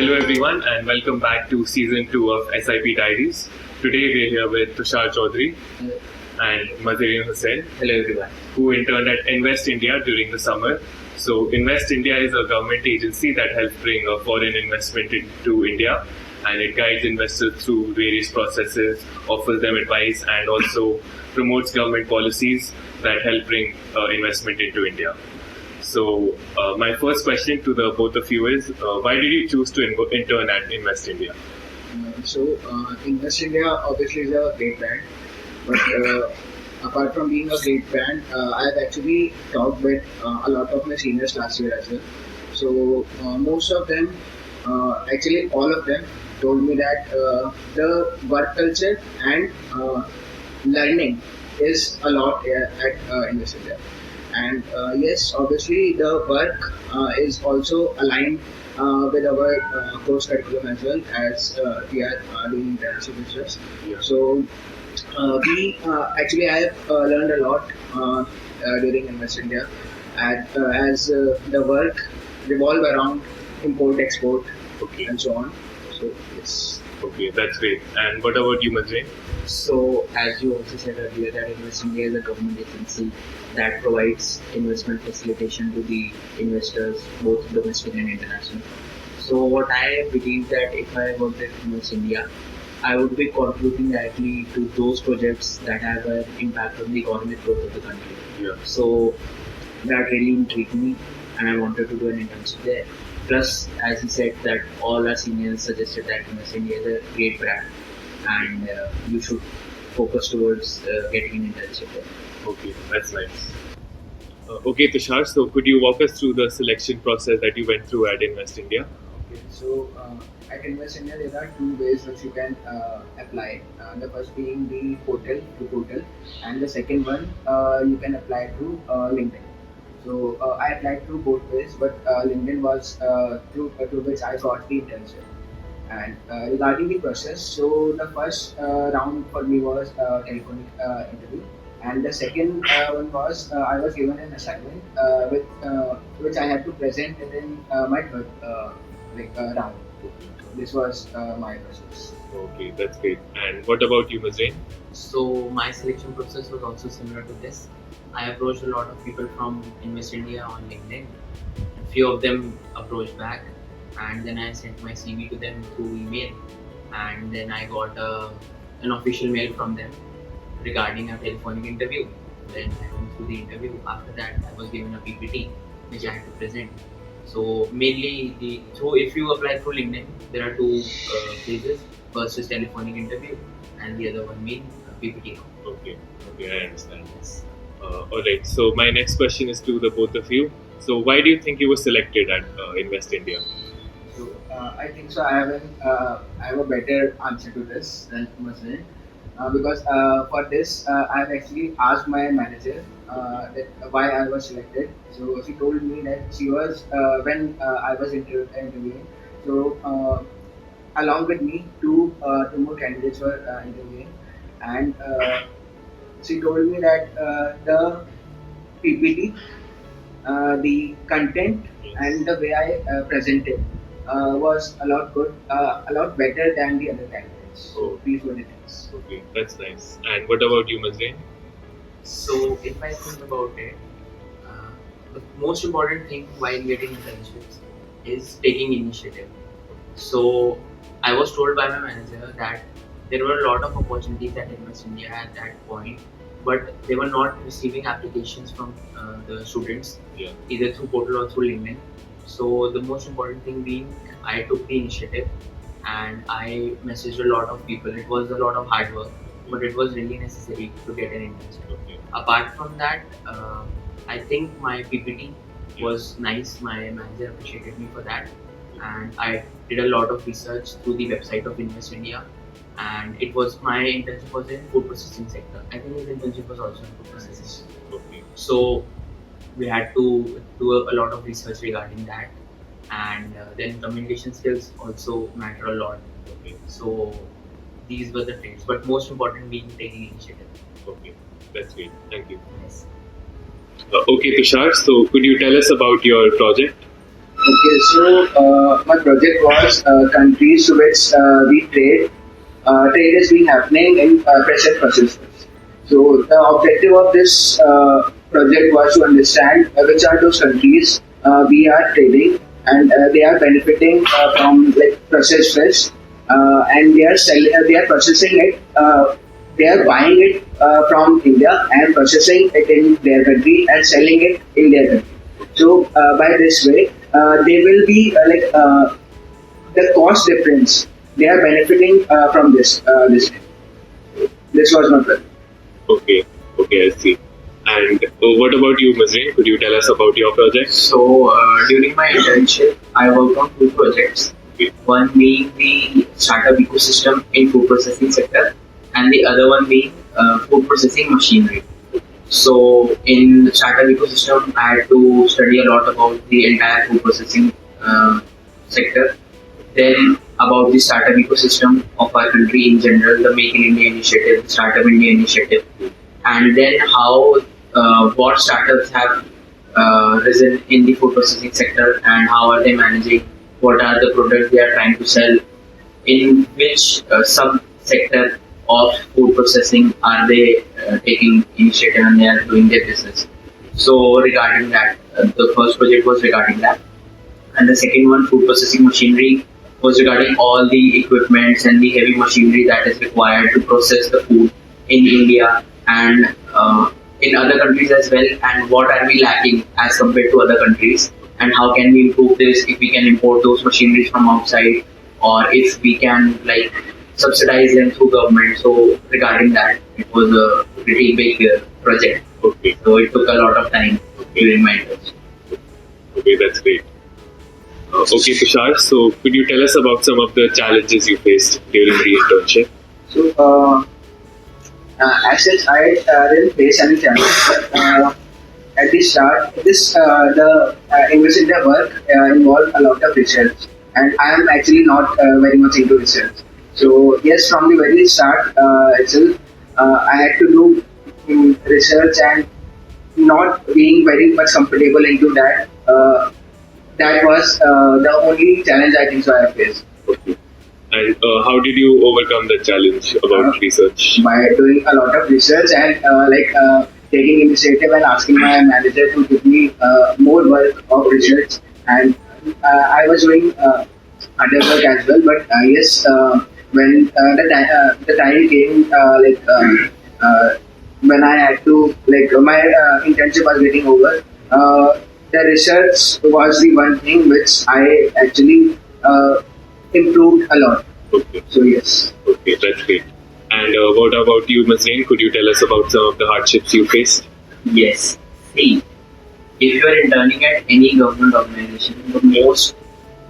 Hello everyone and welcome back to season 2 of SIP Diaries. Today we're here with Tushar Chaudhary and Mazarian Hussain. Hello everyone. Who interned at Invest India during the summer. So Invest India is a government agency that helps bring a foreign investment into India, and it guides investors through various processes, offers them advice, and also promotes government policies that help bring investment into India. So my first question to the both of you is, why did you choose to intern at Invest India? Invest India obviously is a great brand, but apart from being a great brand, I've actually talked with a lot of my seniors last year as well. So most of them, actually all of them, told me that the work culture and learning is a lot at Invest India. And yes, obviously the work is also aligned with our course curriculum as well, as we are doing internship business. Yeah. So we actually I have learned a lot during Invest India, as the work revolve around import export Okay. and so on. So yes. Okay, that's great. And what about you, Mazrain? So, as you also said earlier, that Invest India is a government agency that provides investment facilitation to the investors, both domestic and international. So, what I believe that if I worked at Invest India, I would be contributing directly to those projects that have an impact on the economic growth of the country. Yeah. So, that really intrigued me, and I wanted to do an internship there. Plus, as he said, that all our seniors suggested that Invest India is a great brand, and you should focus towards getting an internship there. Okay, that's nice. Okay, Tushar, so could you walk us through the selection process that you went through at Invest India? Okay, so at Invest India, there are two ways which you can apply. The first being the portal, and the second one you can apply through LinkedIn. So I applied through both ways, but LinkedIn was through which I got the internship. And regarding the process, so the first round for me was telephonic interview, and the second one was I was given an assignment with which I had to present in my third round. This was my process. Okay, that's great. And what about you, Mazrain? So my selection process was also similar to this. I approached a lot of people from Invest India on LinkedIn. A few of them approached back, and then I sent my CV to them through email, and then I got an official mail from them regarding a telephonic interview. Then I went through the interview. After that, I was given a PPT which I had to present. So mainly, so if you apply through LinkedIn, there are two phases. First is telephonic interview, and the other one being PPT. Okay, I understand. Alright, so my next question is to the both of you. So why do you think you were selected at Invest India? So I think so. I have a better answer to this than Muslim, because for this I've actually asked my manager that why I was selected. So she told me that she was when I was interviewing. So along with me, two more candidates were interviewing, and she told me that the PPT, the content, and the way I presented was a lot a lot better than the other candidates. So these were the things. Okay, that's nice. And what about you, Mazrain? So if I think about it, the most important thing while getting internships is taking initiative. So I was told by my manager that there were a lot of opportunities at Invest India at that point, but they were not receiving applications from the students, Yeah. either through portal or through LinkedIn. So the most important thing being, I took the initiative and I messaged a lot of people. It was a lot of hard work, but it was really necessary to get an internship. Okay. Apart from that, I think my PPT was nice. My manager appreciated me for that, and I did a lot of research through the website of Invest India. And it was my internship was in food processing sector. I think his internship was also in food processing. Okay. So we had to do a lot of research regarding that, and then communication skills also matter a lot. Okay. So these were the traits, but most important being taking initiative. Okay. That's great. Thank you. Yes. Okay, Tushar. So could you tell us about your project? Okay, so my project was countries to which we trade. Trade has been happening in present processes. So the objective of this project was to understand which are those countries we are trading, and they are benefiting from like processed fish, and they are processing it. They are buying it from India and processing it in their country and selling it in their country. So by this way, they will be the cost difference. They are benefiting from this. This was my plan. Okay, okay, I see. And what about you, Mazreen? Could you tell us about your project? So during my internship, I worked on two projects. Okay. One being the startup ecosystem in food processing sector, and the other one being food processing machinery. So in the startup ecosystem, I had to study a lot about the entire food processing sector. Then about the startup ecosystem of our country in general, the Make in India initiative, the Startup India initiative, and then how what startups have risen in the food processing sector and how are they managing, what are the products they are trying to sell, in which sub sector of food processing are they taking initiative and they are doing their business. So regarding that, the first project was regarding that, and the second one, food processing machinery, was regarding all the equipments and the heavy machinery that is required to process the food in India and in other countries as well, and what are we lacking as compared to other countries, and how can we improve this, if we can import those machineries from outside, or if we can like subsidize them through government. So regarding that, it was a pretty big project. Okay, So it took a lot of time during my internship. okay, that's great. Okay, Tushar, so could you tell us about some of the challenges you faced during the internship? So as such, I didn't face any challenge. But, at the start, the English India work involved a lot of research, and I am actually not very much into research. So yes, from the very start itself, I had to do research and not being very much comfortable into that. That was the only challenge I think so I have faced. Okay. And how did you overcome the challenge about research? By doing a lot of research and taking initiative and asking my manager to give me more work of research, and I was doing other work as well, but yes, when the time came when I had to my internship was getting over, the research was the one thing which I actually improved a lot. Okay, So yes. okay, that's great. And what about you, Mazreen? Could you tell us about some of the hardships you faced? Yes. See, if you are interning at any government organization, the most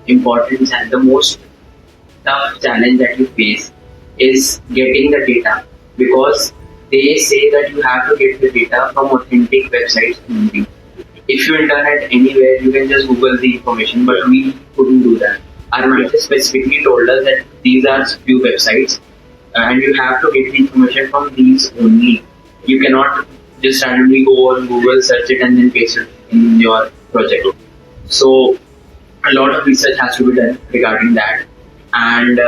important and the most tough challenge that you face is getting the data, because they say that you have to get the data from authentic websites only. If you intern at anywhere, you can just Google the information, but we couldn't do that. Our manager specifically told us that these are few websites and you have to get the information from these only. You cannot just randomly go on Google, search it, and then paste it in your project. So a lot of research has to be done regarding that, and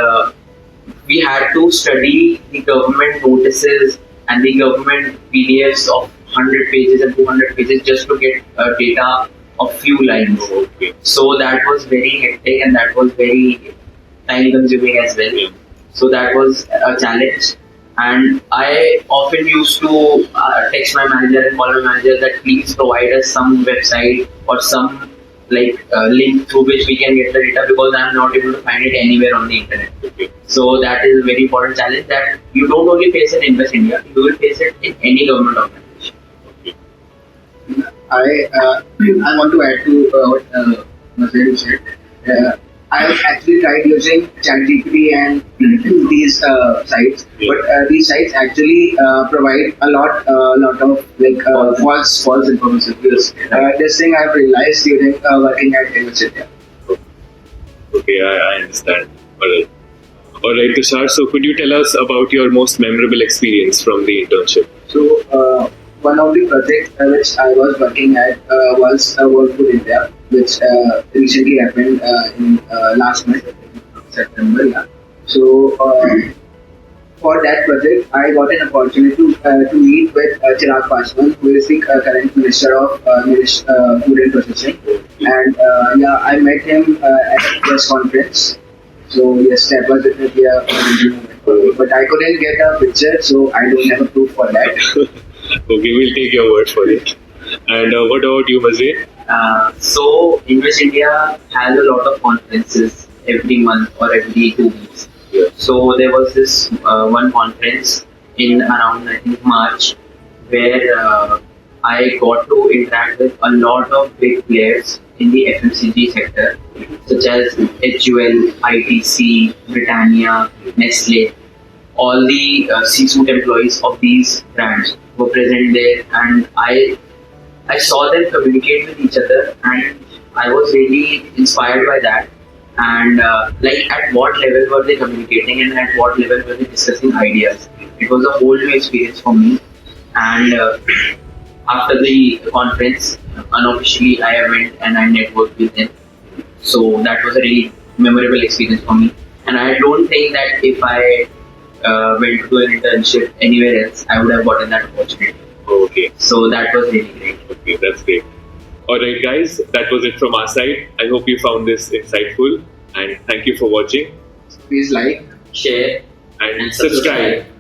we had to study the government notices and the government PDFs of 100 pages and 200 pages just to get data of few lines. Okay. So that was very hectic and that was very time consuming as well. Yeah. So that was a challenge, and I often used to text my manager and call my manager that please provide us some website or some link through which we can get the data, because I am not able to find it anywhere on the internet. Okay. So that is a very important challenge that you don't only face it in Invest India, you will face it in any government organization. Okay. I want to add to what Mazin said. I actually tried using ChatGPT and these sites, Yeah. but these sites actually provide a lot of false information. Because this thing I've realized during working at university. Okay, I understand. Alright. Alright, Tushar, so could you tell us about your most memorable experience from the internship? So one of the projects which I was working at was Work for India, which recently happened in last month, September. Yeah. So for that project, I got an opportunity to meet with Chirag Paswan, who is the current Minister of Food and Processing. And yeah, I met him at a press conference. So yes, that was definitely a amazing moment for me. But I couldn't get a picture, so I don't have a proof for that. Okay, we'll take your word for it. And what about you, Mazrin? So Invest India has a lot of conferences every month or every 2 weeks. Yeah. So there was this one conference in around I think March where I got to interact with a lot of big players in the FMCG sector, such as HUL, ITC, Britannia, Nestle. All the C-suite employees of these brands were present there, and I saw them communicate with each other, and I was really inspired by that. And like, at what level were they communicating, and at what level were they discussing ideas? It was a whole new experience for me. And after the conference, unofficially, I went and I networked with them. So that was a really memorable experience for me. And I don't think that if I went to do an internship anywhere else, I would have gotten that opportunity. Okay, So that was really great. okay, that's great. Alright, guys, that was it from our side. I hope you found this insightful, and thank you for watching Please like. Share and and subscribe. subscribe.